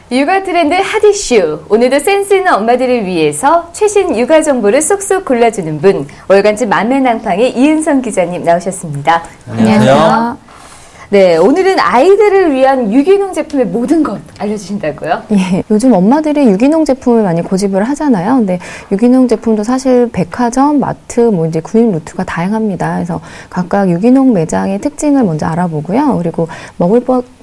육아 트렌드 핫 이슈. 오늘도 센스 있는 엄마들을 위해서 최신 육아 정보를 쏙쏙 골라주는 분, 월간지 맘매낭팡의 이은성 기자님 나오셨습니다. 안녕하세요. 네, 오늘은 아이들을 위한 유기농 제품의 모든 것 알려주신다고요? 예, 요즘 엄마들이 유기농 제품을 많이 고집을 하잖아요. 근데 유기농 제품도 사실 백화점, 마트, 이제 구입 루트가 다양합니다. 그래서 각각 유기농 매장의 특징을 먼저 알아보고요. 그리고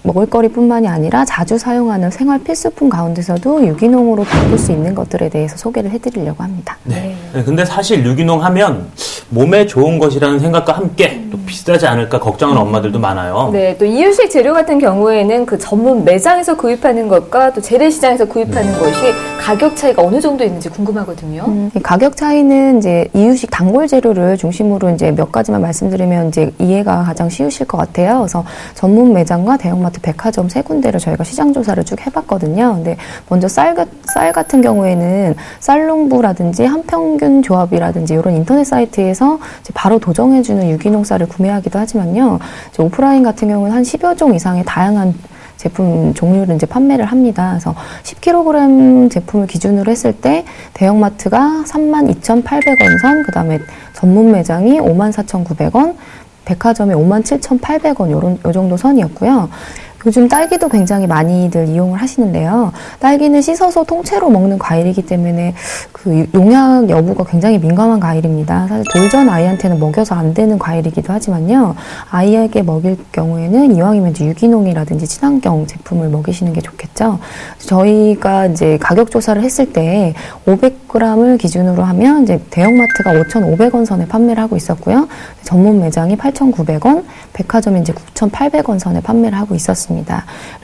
먹을거리뿐만이 아니라 자주 사용하는 생활 필수품 가운데서도 유기농으로 바꿀 수 있는 것들에 대해서 소개를 해드리려고 합니다. 네. 근데 사실 유기농 하면 몸에 좋은 것이라는 생각과 함께 또 비싸지 않을까 걱정하는 엄마들도 많아요. 네, 또 이유식 재료 같은 경우에는 그 전문 매장에서 구입하는 것과 또 재래시장에서 구입하는 것이 가격 차이가 어느 정도 있는지 궁금하거든요. 가격 차이는 이제 이유식 단골 재료를 중심으로 이제 몇 가지만 말씀드리면 이제 이해가 가장 쉬우실 것 같아요. 그래서 전문 매장과 대형마트, 백화점 세 군데를 저희가 시장 조사를 쭉 해봤거든요. 근데 먼저 쌀 같은 경우에는 쌀농부라든지 한평균 조합이라든지 이런 인터넷 사이트에서 이제 바로 도정해주는 유기농 쌀을 구매하기도 하지만요. 이제 오프라인 같은 경우는 한 10여 종 이상의 다양한 제품 종류를 이제 판매를 합니다. 그래서 10kg 제품을 기준으로 했을 때 대형마트가 32,800원 선, 그 다음에 전문 매장이 54,900원, 백화점이 57,800원 요 정도 선이었고요. 요즘 딸기도 굉장히 많이들 이용을 하시는데요. 딸기는 씻어서 통째로 먹는 과일이기 때문에 그 용약 여부가 굉장히 민감한 과일입니다. 사실 돌전 아이한테는 먹여서 안 되는 과일이기도 하지만요. 아이에게 먹일 경우에는 이왕이면 이제 유기농이라든지 친환경 제품을 먹이시는 게 좋겠죠. 저희가 이제 가격 조사를 했을 때 500g을 기준으로 하면 이제 대형마트가 5,500원 선에 판매를 하고 있었고요. 전문 매장이 8,900원, 백화점이 이제 9,800원 선에 판매를 하고 있었습니다.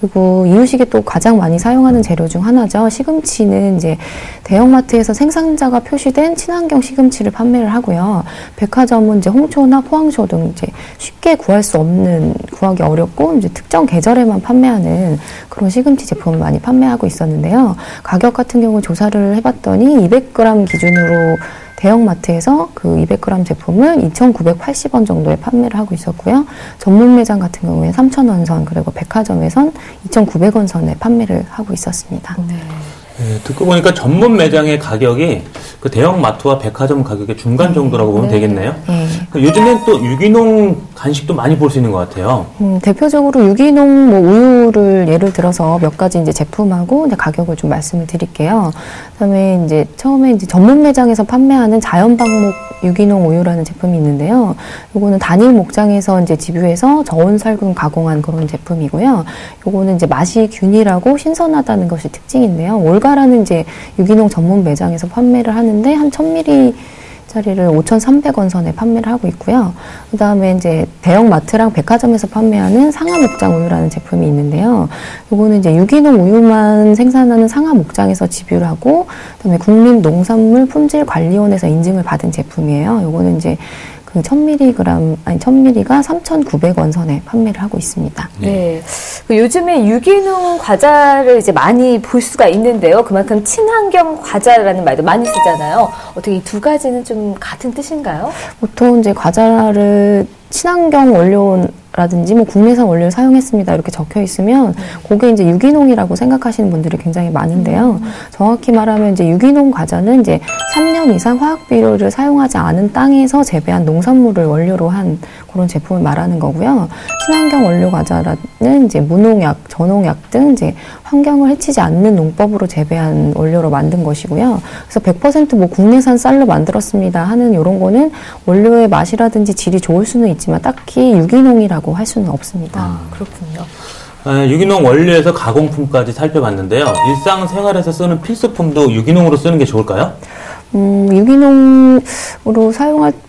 그리고 이유식에 또 가장 많이 사용하는 재료 중 하나죠. 시금치는 이제 대형마트에서 생산자가 표시된 친환경 시금치를 판매를 하고요. 백화점은 이제 홍초나 포항초 등 이제 쉽게 구하기 어렵고 이제 특정 계절에만 판매하는 그런 시금치 제품을 많이 판매하고 있었는데요. 가격 같은 경우 조사를 해봤더니 200g 기준으로 대형마트에서 그 200g 제품을 2,980원 정도에 판매를 하고 있었고요. 전문 매장 같은 경우에 3,000원 선, 그리고 백화점에선 2,900원 선에 판매를 하고 있었습니다. 네. 네, 듣고 보니까 전문 매장의 가격이 그 대형마트와 백화점 가격의 중간 정도라고 보면 되겠네요. 네. 요즘엔 또 유기농 간식도 많이 볼 수 있는 것 같아요. 대표적으로 유기농 우유를 예를 들어서 몇 가지 이제 제품하고 이제 가격을 좀 말씀을 드릴게요. 그다음에 이제 처음에 이제 전문 매장에서 판매하는 자연방목 유기농 우유라는 제품이 있는데요. 요거는 단일 목장에서 이제 집유해서 저온 살균 가공한 그런 제품이고요. 요거는 이제 맛이 균일하고 신선하다는 것이 특징인데요. 올가라는 이제 유기농 전문 매장에서 판매를 하는데 한 1000ml 짜리를 5,300원 선에 판매를 하고 있고요. 그 다음에 이제 대형마트랑 백화점에서 판매하는 상하목장 우유라는 제품이 있는데요. 요거는 이제 유기농 우유만 생산하는 상하목장에서 집유를 하고, 그 다음에 국립농산물품질관리원에서 인증을 받은 제품이에요. 요거는 이제 그 1000ml가 3,900원 선에 판매를 하고 있습니다. 네. 요즘에 유기농 과자를 이제 많이 볼 수가 있는데요. 그만큼 친환경 과자라는 말도 많이 쓰잖아요. 어떻게 이 두 가지는 좀 같은 뜻인가요? 보통 이제 과자를 친환경 원료라든지 뭐 국내산 원료를 사용했습니다 이렇게 적혀 있으면 그게 이제 유기농이라고 생각하시는 분들이 굉장히 많은데요. 정확히 말하면 이제 유기농 과자는 이제 3년 이상 화학 비료를 사용하지 않은 땅에서 재배한 농산물을 원료로 한 그런 제품을 말하는 거고요. 친환경 원료 과자는 이제 무농약, 저농약 등 이제 환경을 해치지 않는 농법으로 재배한 원료로 만든 것이고요. 그래서 100% 뭐 국내산 쌀로 만들었습니다 하는 이런 거는 원료의 맛이라든지 질이 좋을 수는 있지만 딱히 유기농이라고 할 수는 없습니다. 아, 그렇군요. 유기농 원료에서 가공품까지 살펴봤는데요. 일상생활에서 쓰는 필수품도 유기농으로 쓰는 게 좋을까요? 유기농으로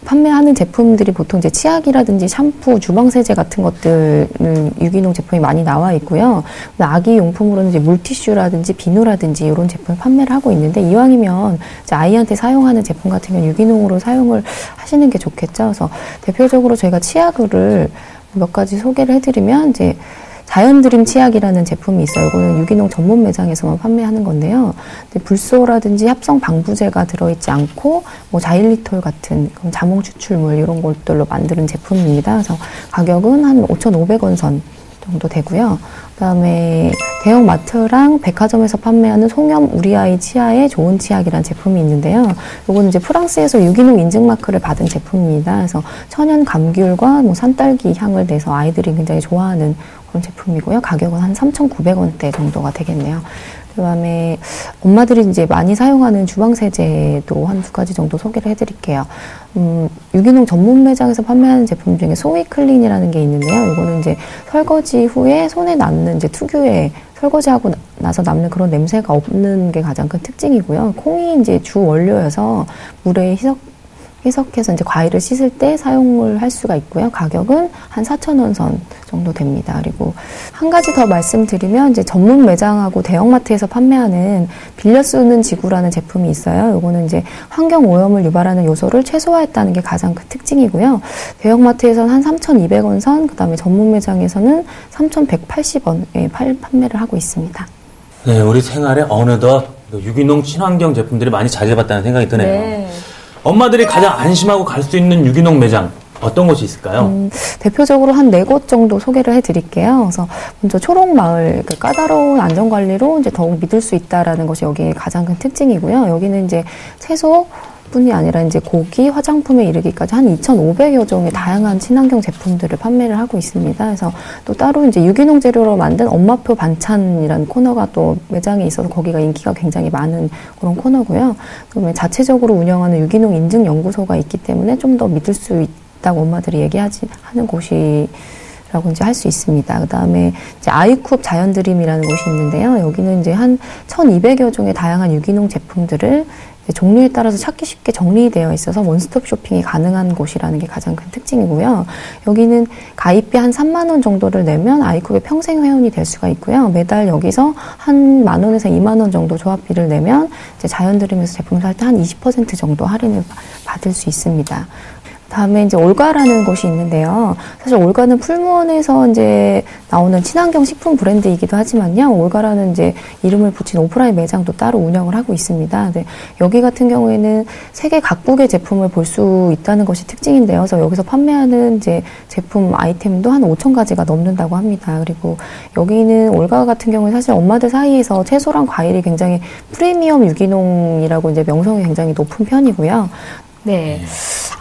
판매하는 제품들이 보통 이제 치약이라든지 샴푸, 주방세제 같은 것들은 유기농 제품이 많이 나와 있고요. 아기 용품으로는 이제 물티슈라든지 비누라든지 이런 제품 판매를 하고 있는데 이왕이면 이제 아이한테 사용하는 제품 같은 경우 유기농으로 사용을 하시는 게 좋겠죠. 그래서 대표적으로 저희가 치약을 몇 가지 소개를 해드리면 이제 자연드림 치약이라는 제품이 있어요. 이거는 유기농 전문 매장에서만 판매하는 건데요. 불소라든지 합성 방부제가 들어있지 않고 뭐 자일리톨 같은 자몽 추출물 이런 것들로 만드는 제품입니다. 그래서 가격은 한 5,500원 선 정도 되고요. 그다음에 대형 마트랑 백화점에서 판매하는 송염 우리 아이 치아에 좋은 치약이라는 제품이 있는데요. 이거는 이제 프랑스에서 유기농 인증 마크를 받은 제품입니다. 그래서 천연 감귤과 뭐 산딸기 향을 내서 아이들이 굉장히 좋아하는 그런 제품이고요. 가격은 한 3,900원대 정도가 되겠네요. 그다음에 엄마들이 이제 많이 사용하는 주방세제도 한 두 가지 정도 소개를 해드릴게요. 유기농 전문 매장에서 판매하는 제품 중에 소위 클린이라는 게 있는데요. 이거는 이제 설거지 후에 손에 남는 이제 특유의 설거지하고 나서 남는 그런 냄새가 없는 게 가장 큰 특징이고요. 콩이 이제 주 원료여서 물에 희석해서 이제 과일을 씻을 때 사용을 할 수가 있고요. 가격은 한 4,000원 선 정도 됩니다. 그리고 한 가지 더 말씀드리면 이제 전문 매장하고 대형마트에서 판매하는 빌려 쓰는 지구라는 제품이 있어요. 이거는 이제 환경 오염을 유발하는 요소를 최소화했다는 게 가장 큰 특징이고요. 대형마트에서는 한 3,200원 선, 그다음에 전문 매장에서는 3,180원에 판매를 하고 있습니다. 네, 우리 생활에 어느덧 유기농 친환경 제품들이 많이 자리잡았다는 생각이 드네요. 네. 엄마들이 가장 안심하고 갈 수 있는 유기농 매장 어떤 곳이 있을까요? 대표적으로 한 4곳 정도 소개를 해드릴게요. 그래서 먼저 초록마을, 그 까다로운 안전관리로 이제 더욱 믿을 수 있다라는 것이 여기의 가장 큰 특징이고요. 여기는 이제 채소 뿐이 아니라 이제 고기, 화장품에 이르기까지 한 2,500여 종의 다양한 친환경 제품들을 판매를 하고 있습니다. 그래서 또 따로 이제 유기농 재료로 만든 엄마표 반찬이라는 코너가 또 매장에 있어서 거기가 인기가 굉장히 많은 그런 코너고요. 그다음에 자체적으로 운영하는 유기농 인증 연구소가 있기 때문에 좀 더 믿을 수 있다고 엄마들이 하는 곳이 라고 이제 할 수 있습니다. 그 다음에 이제 아이쿱 자연드림이라는 곳이 있는데요. 여기는 이제 한 1,200여 종의 다양한 유기농 제품들을 종류에 따라서 찾기 쉽게 정리되어 있어서 원스톱 쇼핑이 가능한 곳이라는 게 가장 큰 특징이고요. 여기는 가입비 한 3만 원 정도를 내면 아이쿱의 평생 회원이 될 수가 있고요. 매달 여기서 한 만 원에서 2만 원 정도 조합비를 내면 이제 자연드림에서 제품을 살 때 한 20% 정도 할인을 받을 수 있습니다. 다음에 이제 올가라는 곳이 있는데요. 사실 올가는 풀무원에서 이제 나오는 친환경 식품 브랜드이기도 하지만요. 올가라는 이제 이름을 붙인 오프라인 매장도 따로 운영을 하고 있습니다. 네, 여기 같은 경우에는 세계 각국의 제품을 볼 수 있다는 것이 특징인데요. 그래서 여기서 판매하는 이제 제품 아이템도 한 5,000가지가 넘는다고 합니다. 그리고 여기는 올가 같은 경우에 사실 엄마들 사이에서 채소랑 과일이 굉장히 프리미엄 유기농이라고 이제 명성이 굉장히 높은 편이고요. 네.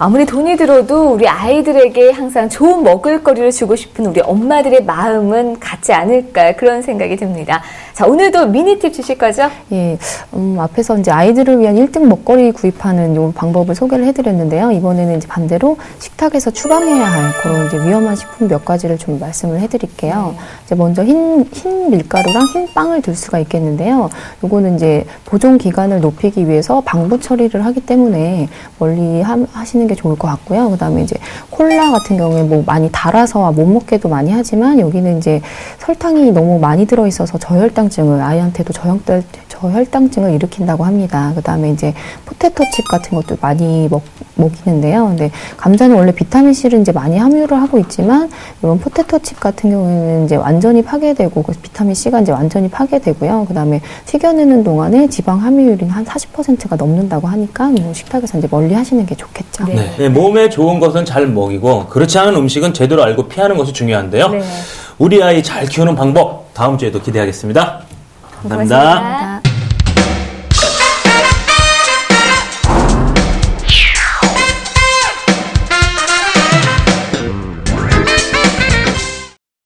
아무리 돈이 들어도 우리 아이들에게 항상 좋은 먹을거리를 주고 싶은 우리 엄마들의 마음은 같지 않을까 그런 생각이 듭니다. 자, 오늘도 미니팁 주실 거죠? 예, 앞에서 이제 아이들을 위한 1등 먹거리 구입하는 요 방법을 소개를 해드렸는데요. 이번에는 이제 반대로 식탁에서 추가해야 할 그런 이제 위험한 식품 몇 가지를 좀 말씀을 해드릴게요. 이제 먼저 흰 밀가루랑 흰 빵을 들 수가 있겠는데요. 요거는 이제 보존 기간을 높이기 위해서 방부 처리를 하기 때문에 멀리 하시는 게 좋을 것 같고요. 그 다음에 이제 콜라 같은 경우에 뭐 많이 달아서 못 먹게도 많이 하지만 여기는 이제 설탕이 너무 많이 들어있어서 저혈당증을 아이한테도 저혈당증을 일으킨다고 합니다. 그 다음에 이제 포테토 칩 같은 것도 많이 먹이는데요. 근데 감자는 원래 비타민 C를 이제 많이 함유를 하고 있지만 이런 포테토 칩 같은 경우에는 이제 완전히 파괴되고 비타민 C가 이제 완전히 파괴되고요. 그 다음에 튀겨내는 동안에 지방 함유율이 한 40%가 넘는다고 하니까 뭐 식탁에서 이제 멀리 하시는 게 좋겠죠. 네. 네, 몸에 좋은 것은 잘 먹이고 그렇지 않은 음식은 제대로 알고 피하는 것이 중요한데요. 네. 우리 아이 잘 키우는 방법 다음 주에도 기대하겠습니다. 감사합니다. 고맙습니다.